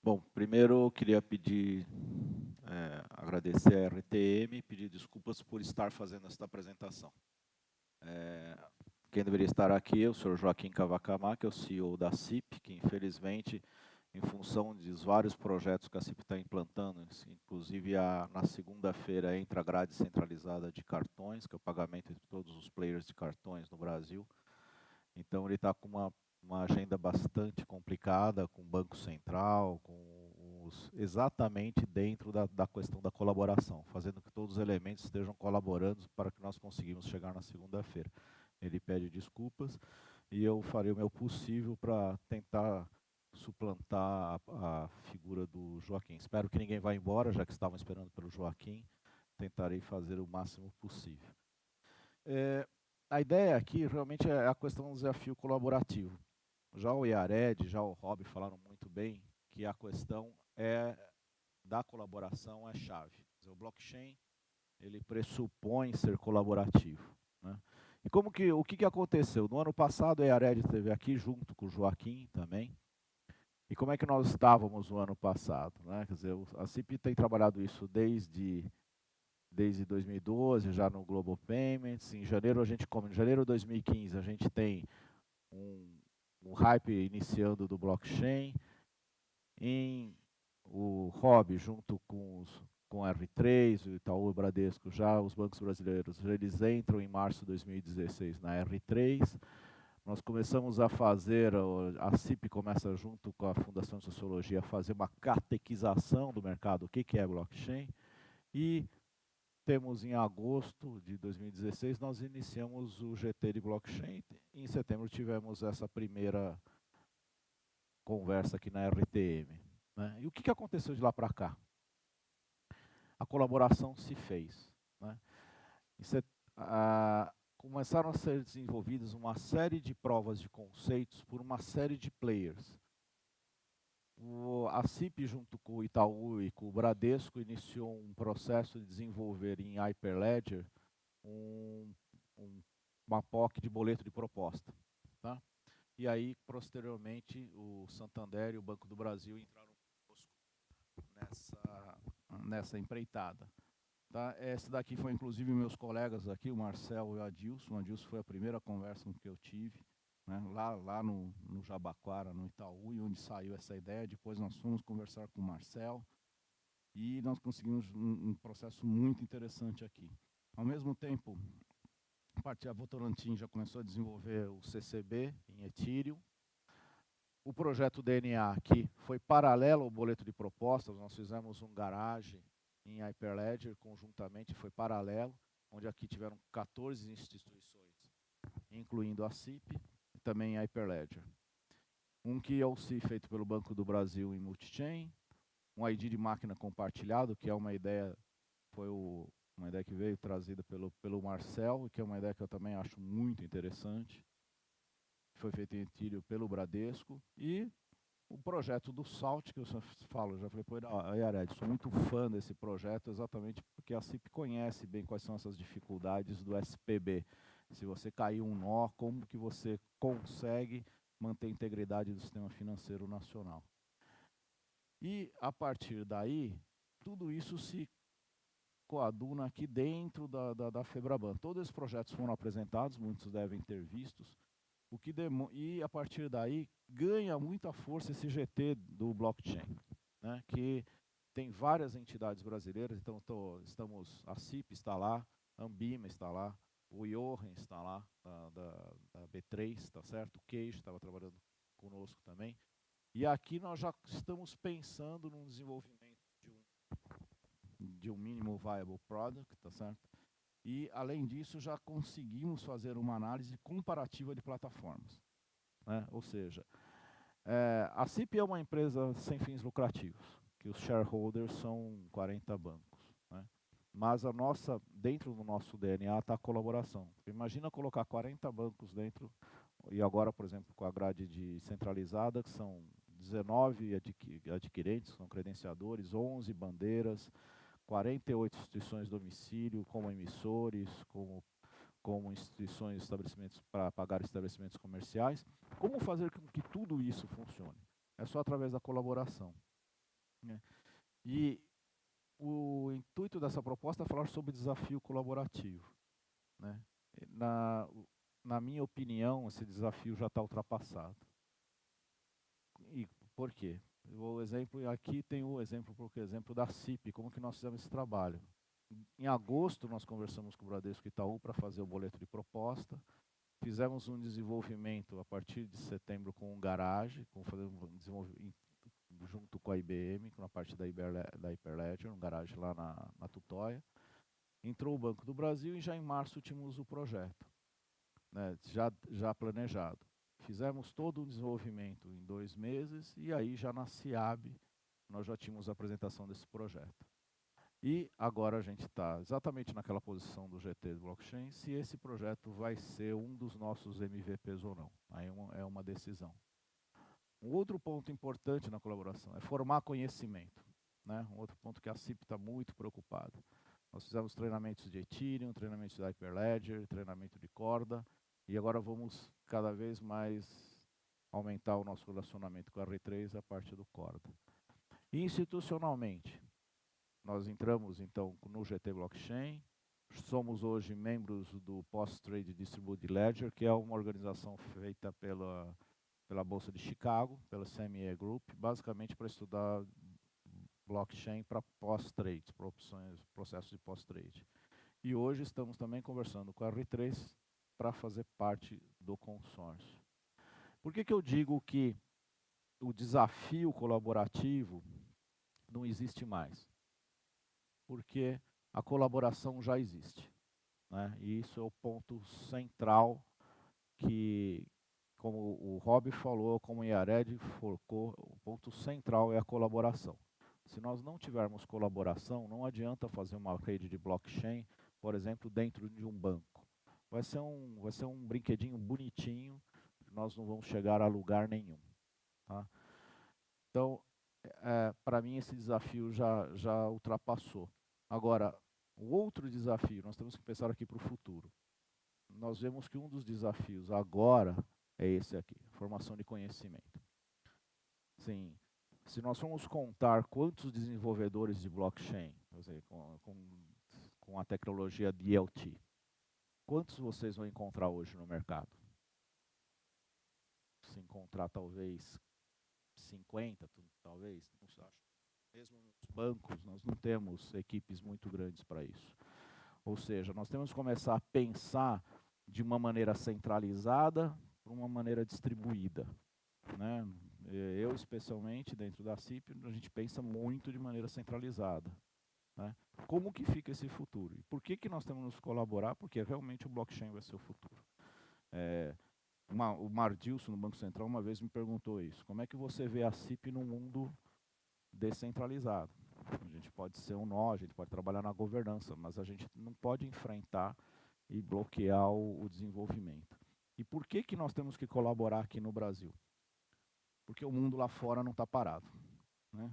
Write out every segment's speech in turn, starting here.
Bom, primeiro eu queria agradecer a RTM e pedir desculpas por estar fazendo esta apresentação. Quem deveria estar aqui é o senhor Joaquim Cavacamá, que é o CEO da CIP, que infelizmente, em função dos vários projetos que a CIP está implantando, inclusive na segunda-feira entra a grade centralizada de cartões, que é o pagamento de todos os players de cartões no Brasil. Então ele está com uma agenda bastante complicada, com o Banco Central, exatamente dentro da questão da colaboração, fazendo que todos os elementos estejam colaborando para que nós conseguimos chegar na segunda-feira. Ele pede desculpas e eu farei o meu possível para tentar suplantar a figura do Joaquim. Espero que ninguém vá embora, já que estavam esperando pelo Joaquim. Tentarei fazer o máximo possível. A ideia aqui realmente é a questão do desafio colaborativo. Já o Iared, já o Rob falaram muito bem que a questão da colaboração é chave. O blockchain ele pressupõe ser colaborativo, né? E o que aconteceu? No ano passado a Iared esteve aqui junto com o Joaquim também. E como é que nós estávamos no ano passado, né? Quer dizer, a CIP tem trabalhado isso desde 2012, já no Global Payments. Em janeiro em janeiro de 2015 a gente tem um hype iniciando do blockchain. O Rob, junto com a R3, o Itaú e o Bradesco, já os bancos brasileiros, eles entram em março de 2016 na R3. Nós começamos a fazer, a CIP começa junto com a Fundação de Sociologia a fazer uma catequização do mercado, o que é blockchain. E temos em agosto de 2016, nós iniciamos o GT de blockchain. Em setembro tivemos essa primeira conversa aqui na RTM, né? E o que aconteceu de lá para cá? A colaboração se fez, né? Começaram a ser desenvolvidas uma série de provas de conceitos por uma série de players. A CIP, junto com o Itaú e com o Bradesco, iniciou um processo de desenvolver em Hyperledger uma POC de boleto de proposta, tá? E aí, posteriormente, o Santander e o Banco do Brasil entraram nessa empreitada. Tá? Essa daqui foi, inclusive, meus colegas aqui, o Marcel e o Adilson. O Adilson foi a primeira conversa que eu tive, né, lá no Jabaquara, no Itaú, e onde saiu essa ideia. Depois nós fomos conversar com o Marcel e nós conseguimos um processo muito interessante aqui. Ao mesmo tempo, a Votorantim já começou a desenvolver o CCB em Ethereum. O projeto DNA aqui foi paralelo ao boleto de propostas. Nós fizemos um garage em Hyperledger conjuntamente, foi paralelo, onde aqui tiveram 14 instituições, incluindo a CIP e também a Hyperledger. Um QLC feito pelo Banco do Brasil em multichain, um ID de máquina compartilhado, que é uma ideia, uma ideia que veio trazida pelo Marcel, que é uma ideia que eu também acho muito interessante. Foi feito em Ethereum pelo Bradesco. E o projeto do Salt, que eu já falei para a Iared, sou muito fã desse projeto, exatamente porque a CIP conhece bem quais são essas dificuldades do SPB. Se você cair um nó, como que você consegue manter a integridade do sistema financeiro nacional. E, a partir daí, tudo isso se coaduna aqui dentro da Febraban. Todos esses projetos foram apresentados, muitos devem ter vistos. E a partir daí ganha muita força esse GT do blockchain, né, que tem várias entidades brasileiras. Então a CIP está lá, a Ambima está lá, o Johan está lá, da B3, tá certo? O Queijo estava trabalhando conosco também. E aqui nós já estamos pensando no desenvolvimento de um mínimo viable product, tá certo? E, além disso, já conseguimos fazer uma análise comparativa de plataformas, né? Ou seja, a CIP é uma empresa sem fins lucrativos, que os shareholders são 40 bancos, né? Mas dentro do nosso DNA está a colaboração. Imagina colocar 40 bancos dentro, e agora, por exemplo, com a grade centralizada, que são 19 adquirentes, são credenciadores, 11 bandeiras, 48 instituições de domicílio, como emissores, como instituições, estabelecimentos para pagar estabelecimentos comerciais. Como fazer com que tudo isso funcione? É só através da colaboração. né? E o intuito dessa proposta é falar sobre desafio colaborativo, né? Na, na minha opinião, esse desafio já está ultrapassado. E por quê? O exemplo, aqui tem o exemplo, por exemplo, da CIP, como que nós fizemos esse trabalho. Em agosto, nós conversamos com o Bradesco Itaú para fazer o boleto de proposta. Fizemos um desenvolvimento a partir de setembro com um garage, junto com a IBM, na parte da Hyperledger, um garage lá na Tutóia. Entrou o Banco do Brasil e já em março tínhamos o projeto, né, já planejado. Fizemos todo o desenvolvimento em 2 meses e aí já na CIAB nós já tínhamos a apresentação desse projeto. E agora a gente está exatamente naquela posição do GT do blockchain, se esse projeto vai ser um dos nossos MVPs ou não. Aí é uma decisão. Um outro ponto importante na colaboração é formar conhecimento, né? Um outro ponto que a CIP está muito preocupada. Nós fizemos treinamentos de Ethereum, treinamentos de Hyperledger, treinamento de corda, e agora vamos cada vez mais aumentar o nosso relacionamento com a R3 a parte do corda. E institucionalmente, nós entramos então no GT Blockchain, somos hoje membros do Post-Trade Distributed Ledger, que é uma organização feita pela Bolsa de Chicago, pela CME Group, basicamente para estudar blockchain para pós-trade, para processos de pós-trade. E hoje estamos também conversando com a R3 para fazer parte do consórcio. Por que eu digo que o desafio colaborativo não existe mais? Porque a colaboração já existe, né? E isso é o ponto central que, como o Rob falou, como o Yared focou, o ponto central é a colaboração. Se nós não tivermos colaboração, não adianta fazer uma rede de blockchain, por exemplo, dentro de um banco. Vai ser um brinquedinho bonitinho, nós não vamos chegar a lugar nenhum. Tá? Então, para mim, esse desafio já ultrapassou. Agora, o outro desafio, nós temos que pensar aqui para o futuro. Nós vemos que um dos desafios agora é esse aqui, formação de conhecimento. Sim, se nós formos contar quantos desenvolvedores de blockchain, com a tecnologia DLT, quantos vocês vão encontrar hoje no mercado? Se encontrar talvez 50, talvez, não sei, acho. Mesmo nos bancos, nós não temos equipes muito grandes para isso. Ou seja, nós temos que começar a pensar de uma maneira centralizada para uma maneira distribuída, né? Eu, especialmente, dentro da CIP, a gente pensa muito de maneira centralizada, né? Como que fica esse futuro? E por que nós temos que nos colaborar? Porque realmente o blockchain vai ser o futuro. O Mardilson, no Banco Central, uma vez me perguntou isso. Como é que você vê a CIP num mundo descentralizado? A gente pode ser um nó, a gente pode trabalhar na governança, mas a gente não pode enfrentar e bloquear o desenvolvimento. E por que nós temos que colaborar aqui no Brasil? Porque o mundo lá fora não está parado, né?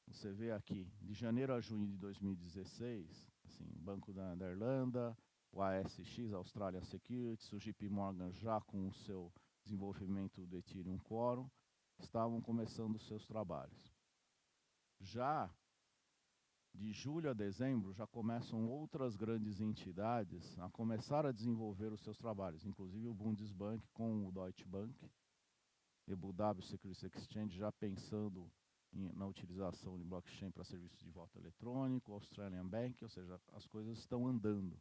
Você vê aqui, de janeiro a junho de 2016, assim, Banco da Irlanda, o ASX, Australia Securities, o JP Morgan já com o seu desenvolvimento do Ethereum Quorum, estavam começando os seus trabalhos. Já de julho a dezembro, já começam outras grandes entidades a começar a desenvolver os seus trabalhos, inclusive o Bundesbank com o Deutsche Bank, e o Abu Dhabi Securities Exchange já pensando na utilização de blockchain para serviços de voto eletrônico, o Australian Bank, ou seja, as coisas estão andando.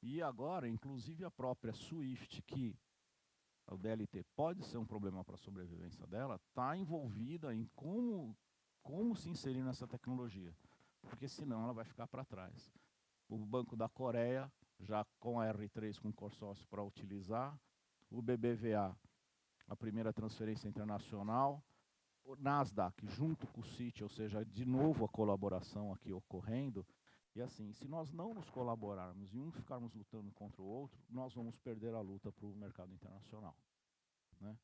E agora, inclusive a própria SWIFT, que o DLT pode ser um problema para a sobrevivência dela, está envolvida em como se inserir nessa tecnologia, porque senão ela vai ficar para trás. O Banco da Coreia, já com a R3 com consórcio para utilizar, o BBVA, a primeira transferência internacional, o Nasdaq junto com o Citi, ou seja, de novo a colaboração aqui ocorrendo. E assim, se nós não nos colaborarmos e um ficarmos lutando contra o outro, nós vamos perder a luta para o mercado internacional, né?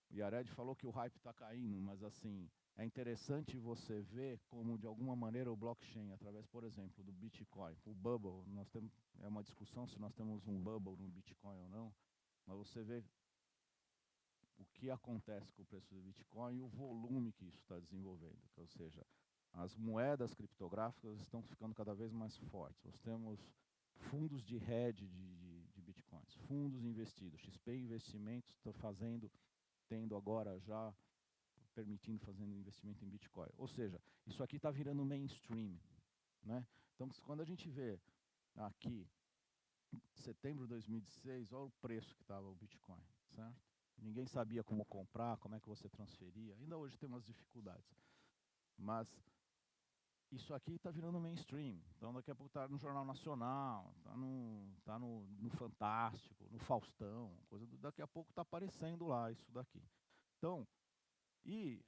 O Yared falou que o hype está caindo, mas assim, é interessante você ver como, de alguma maneira, o blockchain, através, por exemplo, do Bitcoin, o bubble, é uma discussão se nós temos um bubble no Bitcoin ou não, mas você vê o que acontece com o preço do Bitcoin e o volume que isso está desenvolvendo, ou seja, as moedas criptográficas estão ficando cada vez mais fortes. Nós temos fundos de hedge de Bitcoins, fundos investidos, XP Investimentos está tendo agora já permitindo fazendo investimento em Bitcoin. Ou seja, isso aqui está virando mainstream, né? Então, quando a gente vê aqui, setembro de 2016, olha o preço que estava o Bitcoin, certo? Ninguém sabia como comprar, como é que você transferia. Ainda hoje tem umas dificuldades. Mas isso aqui está virando mainstream. Então, daqui a pouco está no Jornal Nacional, está no Fantástico, no Faustão, daqui a pouco está aparecendo lá isso daqui. Então, e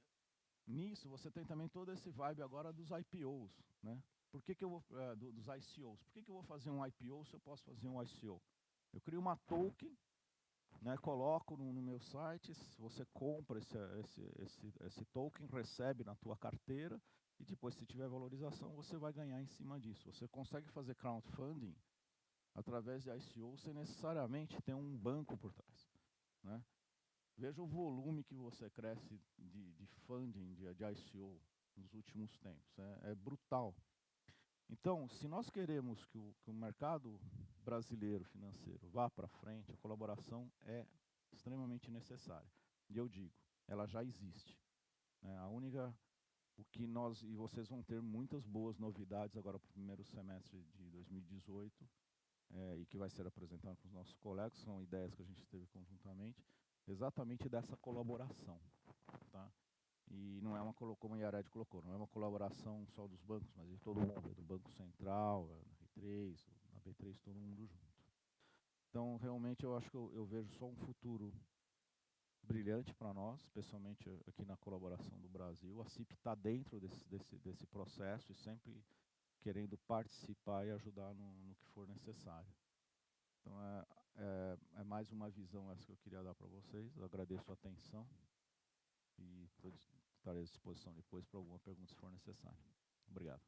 nisso você tem também todo esse vibe agora dos IPOs, né? Por que eu vou, dos ICOs? Por que eu vou fazer um IPO se eu posso fazer um ICO? Eu crio uma token, né, coloco no meu site, você compra esse token, recebe na tua carteira e depois, se tiver valorização, você vai ganhar em cima disso. Você consegue fazer crowdfunding através de ICO sem necessariamente ter um banco por trás, né? Veja o volume que você cresce de funding, de ICO nos últimos tempos. É brutal. Então, se nós queremos que o mercado brasileiro financeiro vá para frente, a colaboração é extremamente necessária. E eu digo, ela já existe, né? O que nós, e vocês vão ter muitas boas novidades agora para o primeiro semestre de 2018, e que vai ser apresentado para os nossos colegas, são ideias que a gente teve conjuntamente, exatamente dessa colaboração, tá? E não é uma, como a Yared colocou, não é uma colaboração só dos bancos, mas de todo mundo, do Banco Central, na R3, na B3, todo mundo junto. Então, realmente, eu acho que eu vejo só um futuro brilhante para nós, especialmente aqui na colaboração do Brasil. A CIP está dentro desse processo e sempre querendo participar e ajudar no que for necessário. Então, é mais uma visão essa que eu queria dar para vocês. Eu agradeço a atenção e estarei à disposição depois para alguma pergunta se for necessário. Obrigado.